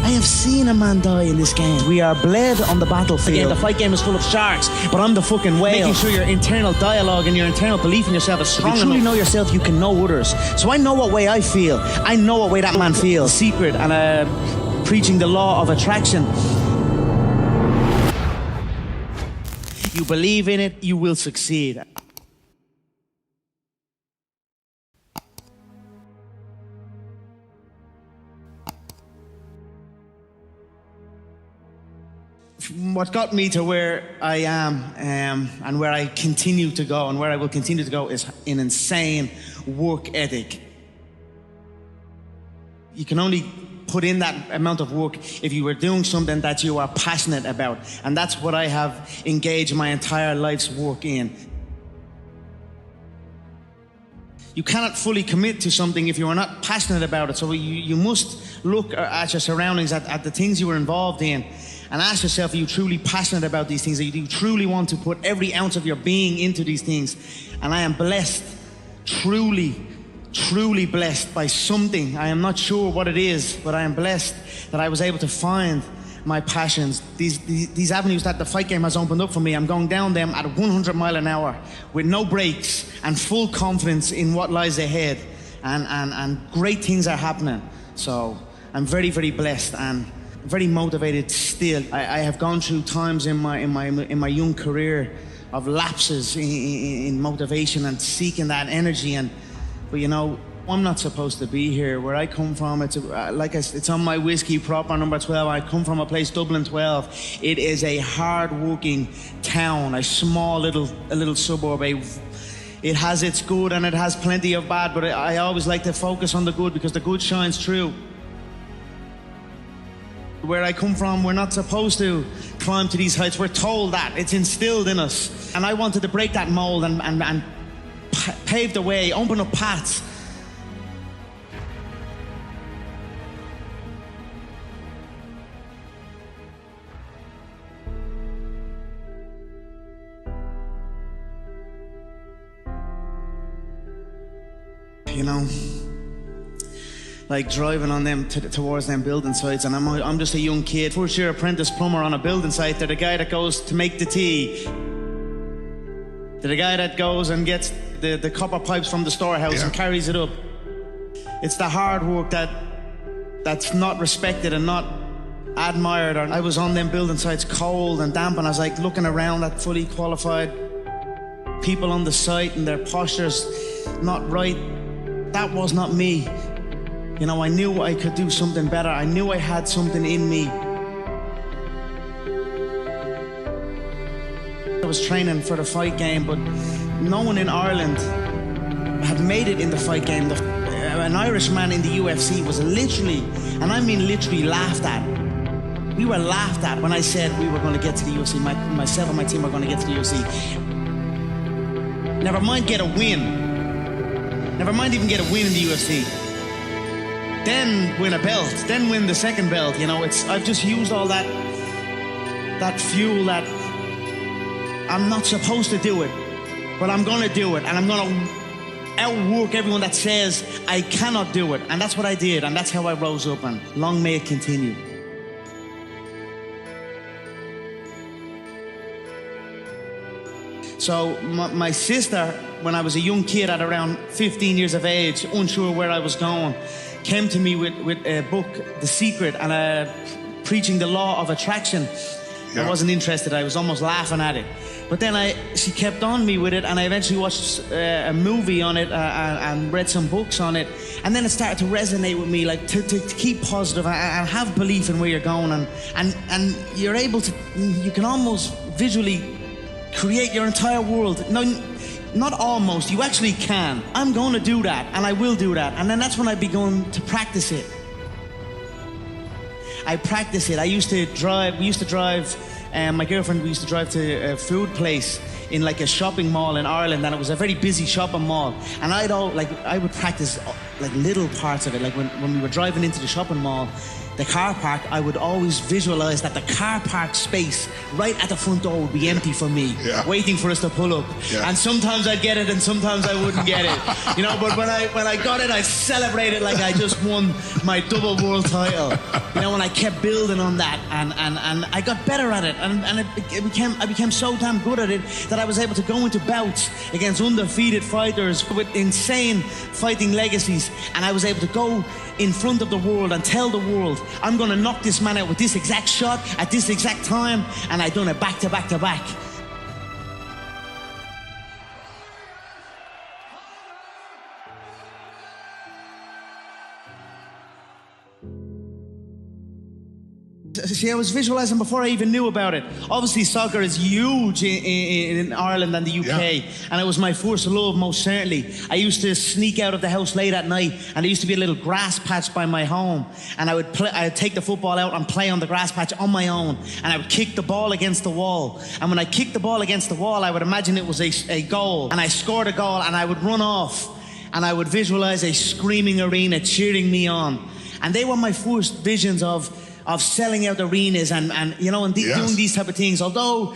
I have seen a man die in this game. We are bled on the battlefield. Again, the fight game is full of sharks, but I'm the fucking whale. Making sure your internal dialogue and your internal belief in yourself is strong enough. If you truly know yourself, you can know others. So I know what way I feel. I know what way that man feels. Secret and preaching the law of attraction. You believe in it, you will succeed. What got me to where I am and where I continue to go and where I will continue to go is an insane work ethic. You can only put in that amount of work if you were doing something that you are passionate about. And that's what I have engaged my entire life's work in. You cannot fully commit to something if you are not passionate about it. So you must look at your surroundings, at the things you are involved in, and ask yourself, are you truly passionate about these things? Do you truly want to put every ounce of your being into these things? And I am blessed, truly blessed by something. I am not sure what it is, but I am blessed that I was able to find my passions. These avenues that the fight game has opened up for me, I'm going down them at 100 miles an hour with no brakes and full confidence in what lies ahead. And great things are happening. So I'm very, very blessed and very motivated still. I have gone through times in my young career of lapses in motivation and seeking that energy. But you know, I'm not supposed to be here. Where I come from, it's it's on my whiskey proper number 12. I come from a place, Dublin 12. It is a hard-working town, a small little suburb. It has its good and it has plenty of bad, but I always like to focus on the good because the good shines through. Where I come from, we're not supposed to climb to these heights. We're told that. It's instilled in us. And I wanted to break that mold and pave the way, open up paths. You know, like driving on them towards them building sites, and I'm just a young kid, first year apprentice plumber on a building site. They're the guy that goes to make the tea. They're the guy that goes and gets the copper pipes from the storehouse and carries it up. It's the hard work that's not respected and not admired. I was on them building sites cold and damp, and I was like looking around at fully qualified people on the site and their postures not right. That was not me. You know, I knew I could do something better. I knew I had something in me. I was training for the fight game, but no one in Ireland had made it in the fight game. An Irishman in the UFC was literally, and I mean literally, laughed at. We were laughed at when I said we were going to get to the UFC. Myself and my team were going to get to the UFC. Never mind get a win. Never mind even get a win in the UFC. Then win a belt, then win the second belt. You know, I've just used all that fuel that I'm not supposed to do it, but I'm gonna do it, and I'm gonna outwork everyone that says I cannot do it. And that's what I did, and that's how I rose up, and long may it continue. So my sister, when I was a young kid at around 15 years of age, unsure where I was going, came to me with a book, The Secret, and preaching the law of attraction. Yeah. I wasn't interested. I was almost laughing at it. But then she kept on me with it, and I eventually watched a movie on it and read some books on it. And then it started to resonate with me, like to keep positive and have belief in where you're going. And you're able to, you can almost visually create your entire world. No, not almost, you actually can. I'm going to do that, and I will do that. And then that's when I began to practice it. I practice it. We used to drive, my girlfriend, we used to drive to a food place in like a shopping mall in Ireland, and it was a very busy shopping mall. And I would practice like little parts of it. Like when we were driving into the shopping mall, the car park, I would always visualize that the car park space right at the front door would be empty for me, waiting for us to pull up. And sometimes I'd get it and sometimes I wouldn't get it. You know, but when I got it, I celebrated like I just won my double world title. You know, and I kept building on that, and I got better at it, and I became so damn good at it that I was able to go into bouts against undefeated fighters with insane fighting legacies, and I was able to go in front of the world and tell the world, I'm going to knock this man out with this exact shot at this exact time, and I done it back to back to back. See, I was visualizing before I even knew about it. Obviously, soccer is huge in Ireland and the UK, and it was my first love, most certainly. I used to sneak out of the house late at night, and there used to be a little grass patch by my home, and I'd take the football out and play on the grass patch on my own, and I would kick the ball against the wall. And when I kicked the ball against the wall, I would imagine it was a goal, and I scored a goal, and I would run off, and I would visualize a screaming arena cheering me on. And they were my first visions of selling out arenas and you know, and doing these type of things. Although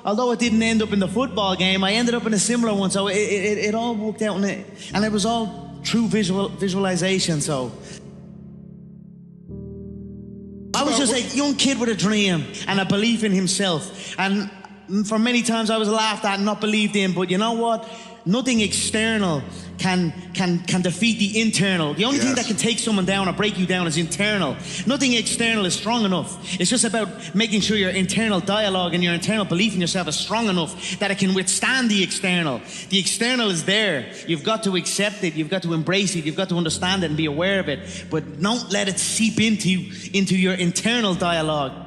it didn't end up in the football game, I ended up in a similar one. So it all worked out, and it was all true visualization. So I was just a young kid with a dream and a belief in himself. And for many times I was laughed at and not believed in. But you know what? Nothing external can defeat the internal. The only thing that can take someone down or break you down is internal. Nothing external is strong enough. It's just about making sure your internal dialogue and your internal belief in yourself is strong enough that it can withstand the external. The external is there. You've got to accept it. You've got to embrace it. You've got to understand it and be aware of it. But don't let it seep into your internal dialogue.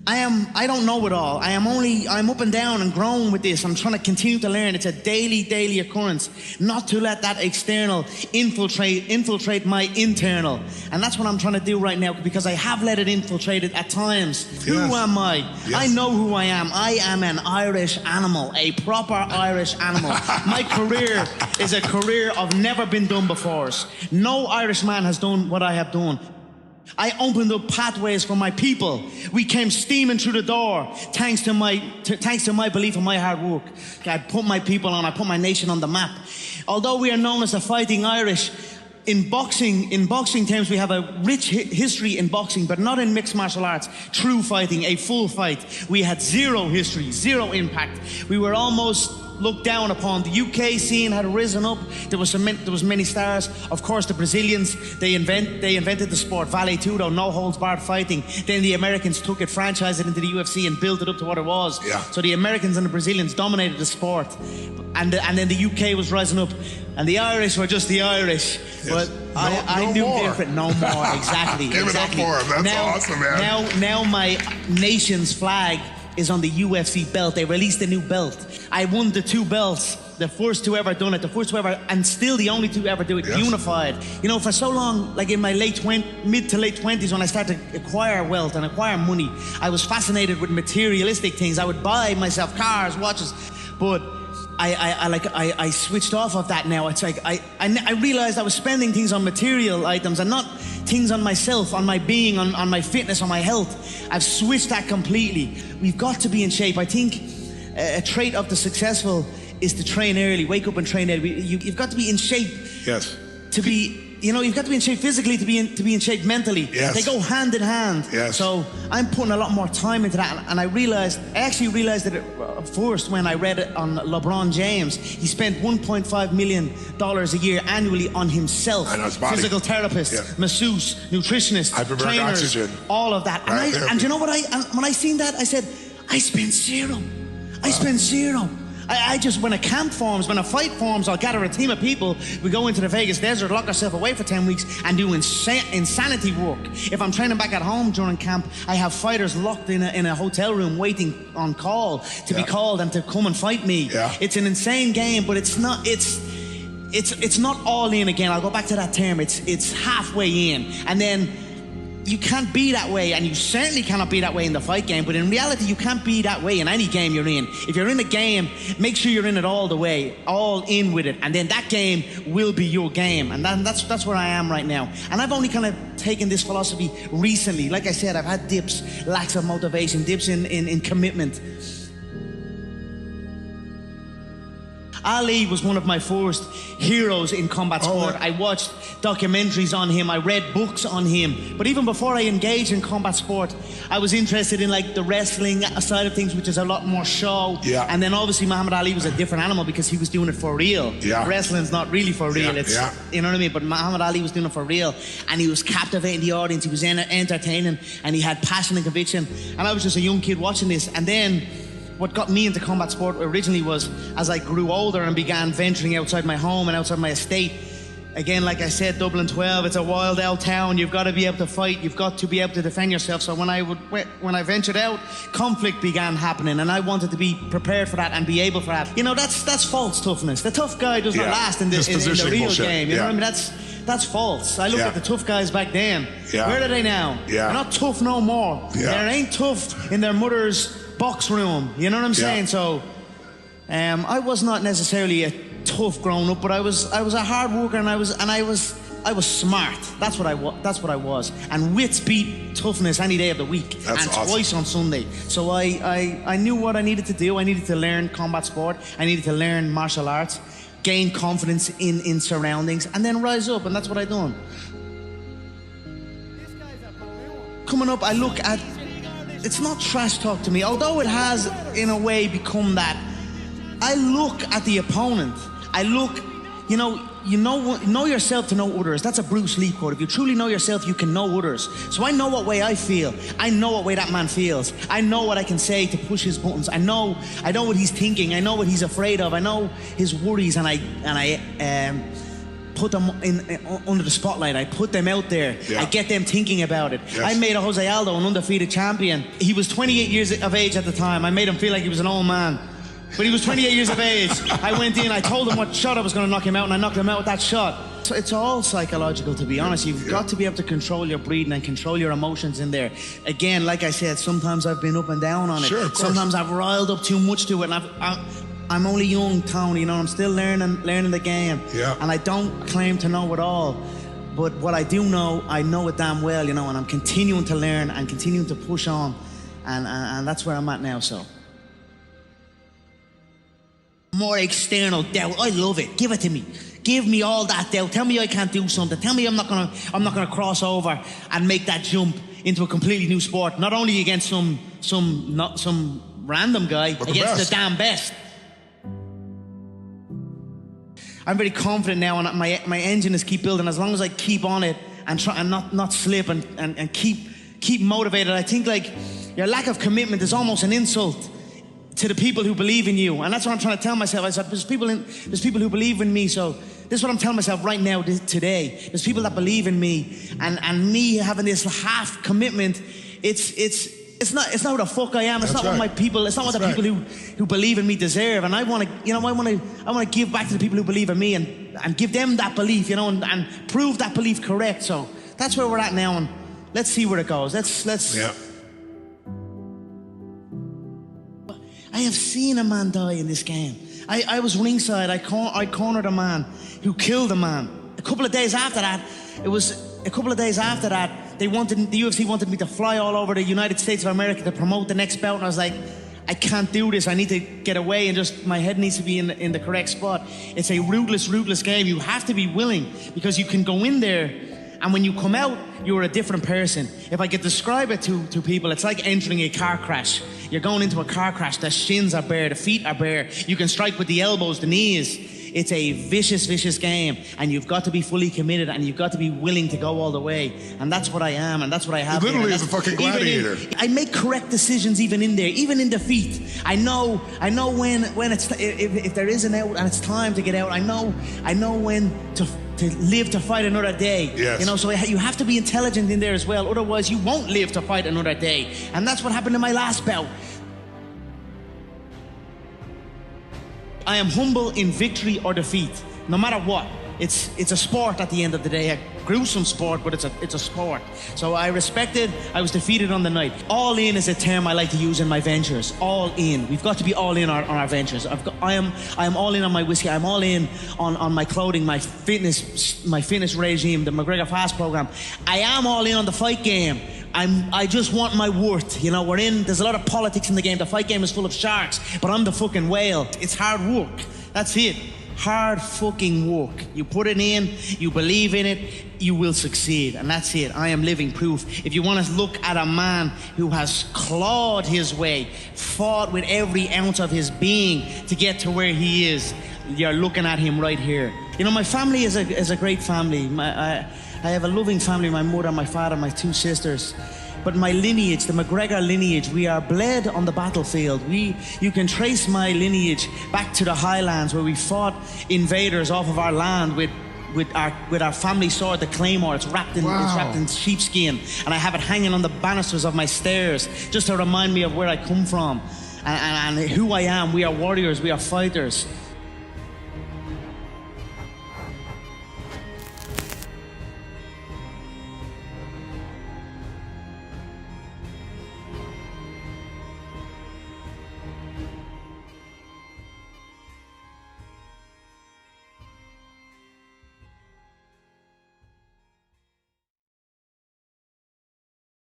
I don't know it all. I'm up and down and growing with this. I'm trying to continue to learn. It's a daily occurrence. Not to let that external infiltrate my internal. And that's what I'm trying to do right now, because I have let it infiltrate it at times. Who am I? I know who I am. I am an Irish animal, a proper Irish animal. My career is a career of never been done before. No Irish man has done what I have done. I opened up pathways for my people. We came steaming through the door thanks to my belief and my hard work. I put my people on, I put my nation on the map. Although we are known as the Fighting Irish, in boxing terms, we have a rich history in boxing, but not in mixed martial arts. True fighting, a full fight. We had zero history, zero impact. We were almost looked down upon. The UK scene had risen up. There was many stars. Of course, the Brazilians, they invented the sport, vale tudo, no holds barred fighting. Then the Americans took it, franchised it into the UFC, and built it up to what it was. So the Americans and the Brazilians dominated the sport, and then the UK was rising up, and the Irish were just the Irish. But I knew different. No more. Exactly. Give it up for them. That's awesome, man. Now my nation's flag is on the UFC belt. They released a new belt. I won the two belts, the first two ever done it, and still the only two ever do it, unified. You know, for so long, like in my mid to late 20s, when I started to acquire wealth and acquire money, I was fascinated with materialistic things. I would buy myself cars, watches, but I switched off of that now. It's like I realized I was spending things on material items and not things on myself, on my being, on my fitness, on my health. I've switched that completely. We've got to be in shape. I think a trait of the successful is to train early, wake up and train early. You've got to be in shape. Yes. To be, you've got to be in shape physically to be in shape mentally. Yes. They go hand in hand. Yes. So I'm putting a lot more time into that, and I actually realized that first when I read it on LeBron James. He spent $1.5 million a year annually on himself. And his body. Physical therapist, masseuse, nutritionist, trainers, oxygen. All of that. And you know what? When I seen that, I said, I spent zero. I spent zero. I just, when a camp forms, when a fight forms, I'll gather a team of people. We go into the Vegas desert, lock ourselves away for 10 weeks and do insanity work. If I'm training back at home during camp, I have fighters locked in a hotel room waiting on call to be called and to come and fight me. It's an insane game, but it's not all in again. I'll go back to that term. It's halfway in. And then you can't be that way, and you certainly cannot be that way in the fight game, but in reality you can't be that way in any game you're in. If you're in a game, make sure you're in it all the way, all in with it, and then that game will be your game. And that's where I am right now. And I've only kind of taken this philosophy recently. Like I said, I've had dips, lacks of motivation, dips in commitment. Ali was one of my first heroes in combat sport. I watched documentaries on him, I read books on him. But even before I engaged in combat sport, I was interested in like the wrestling side of things, which is a lot more show. Yeah. And then obviously Muhammad Ali was a different animal because he was doing it for real. Yeah. Wrestling's not really for real. It's, you know what I mean? But Muhammad Ali was doing it for real. And he was captivating the audience, he was entertaining, and he had passion and conviction. And I was just a young kid watching this. And then what got me into combat sport originally was as I grew older and began venturing outside my home and outside my estate. Again, like I said, Dublin 12, it's a wild out town. You've got to be able to fight. You've got to be able to defend yourself. So when I ventured out, conflict began happening, and I wanted to be prepared for that and be able for that. You know, that's false toughness. The tough guy does not last in the real bullshit. game. You know what I mean? That's false. I look at the tough guys back then. Where are they now? They're not tough no more. They ain't tough in their mother's box room. You know what I'm saying? So I was not necessarily a tough grown up, but I was a hard worker, and I was smart. That's what I was. And wits beat toughness any day of the week. That's awesome. Twice on Sunday. So I knew what I needed to do. I needed to learn combat sport. I needed to learn martial arts, gain confidence in surroundings, and then rise up. And that's what I done. Coming up, I look at, it's not trash talk to me, although it has in a way become that. I look at the opponent. I look, you know yourself to know others. That's a Bruce Lee quote. If you truly know yourself, you can know others. So I know what way I feel. I know what way that man feels. I know what I can say to push his buttons. I know what he's thinking. I know what he's afraid of. I know his worries, and I put them under the spotlight. I put them out there. I get them thinking about it. I made a Jose Aldo an undefeated champion. He was 28 years of age at the time. I made him feel like he was an old man. But he was 28 years of age. I went in, I told him what shot I was going to knock him out, and I knocked him out with that shot. So it's all psychological, to be honest. You've got to be able to control your breathing and control your emotions in there. Again, like I said, sometimes I've been up and down on it. Sure, of course. Sometimes I've riled up too much to it, and I'm only young, Tony, you know, I'm still learning the game. And I don't claim to know it all. But what I do know, I know it damn well, you know, and I'm continuing to learn and continuing to push on. And that's where I'm at now, so. More external doubt. I love it. Give it to me. Give me all that doubt. Tell me I can't do something. Tell me I'm not gonna cross over and make that jump into a completely new sport. Not only against some random guy, against the damn best. I'm very confident now, and my engine is keep building. As long as I keep on it and try and not slip and keep motivated. I think like your lack of commitment is almost an insult to the people who believe in you. And that's what I'm trying to tell myself. I said, there's people who believe in me, so this is what I'm telling myself right now, today. There's people that believe in me, and me having this half commitment, it's not what the fuck I am. It's not what my people, it's not what the people who believe in me deserve. And I want to give back to the people who believe in me and give them that belief, you know, and prove that belief correct. So that's where we're at now, and let's see where it goes. Let's I have seen a man die in this game. I was ringside. I cornered a man who killed a man. A couple of days after that, the UFC wanted me to fly all over the United States of America to promote the next bout, and I was like, I can't do this. I need to get away, and just my head needs to be in the correct spot. It's a ruthless game. You have to be willing, because you can go in there, and when you come out, you're a different person. If I could describe it to people, it's like entering a car crash. You're going into a car crash. The shins are bare, the feet are bare. You can strike with the elbows, the knees. It's a vicious game, and you've got to be fully committed, and you've got to be willing to go all the way. And that's what I am, and that's what I have. It literally is a fucking gladiator. I make correct decisions even in there, even in defeat. I know when it's if there is an out and it's time to get out. I know when to live to fight another day. Yes. You know, so you have to be intelligent in there as well. Otherwise, you won't live to fight another day. And that's what happened in my last bout. I am humble in victory or defeat, no matter what. it's a sport at the end of the day, a gruesome sport, but it's a sport. So I respect it. I was defeated on the night. All in is a term I like to use in my ventures. All in. We've got to be all in on our ventures. I am all in on my whiskey. I'm all in on my clothing, my fitness regime, the McGregor Fast program. I am all in on the fight game. I just want my worth. You know, there's a lot of politics in the game. The fight game is full of sharks, but I'm the fucking whale. It's hard work. That's it. Hard fucking work. You put it in, you believe in it, you will succeed. And that's it. I am living proof. If you want to look at a man who has clawed his way, fought with every ounce of his being to get to where he is, you're looking at him right here. You know, my family is a great family. I have a loving family, my mother, my father, my 2 sisters. But my lineage, the McGregor lineage, we are bled on the battlefield. You can trace my lineage back to the Highlands, where we fought invaders off of our land with our family sword, the claymore. It's wrapped in sheepskin, and I have it hanging on the banisters of my stairs, just to remind me of where I come from and who I am. We are warriors. We are fighters.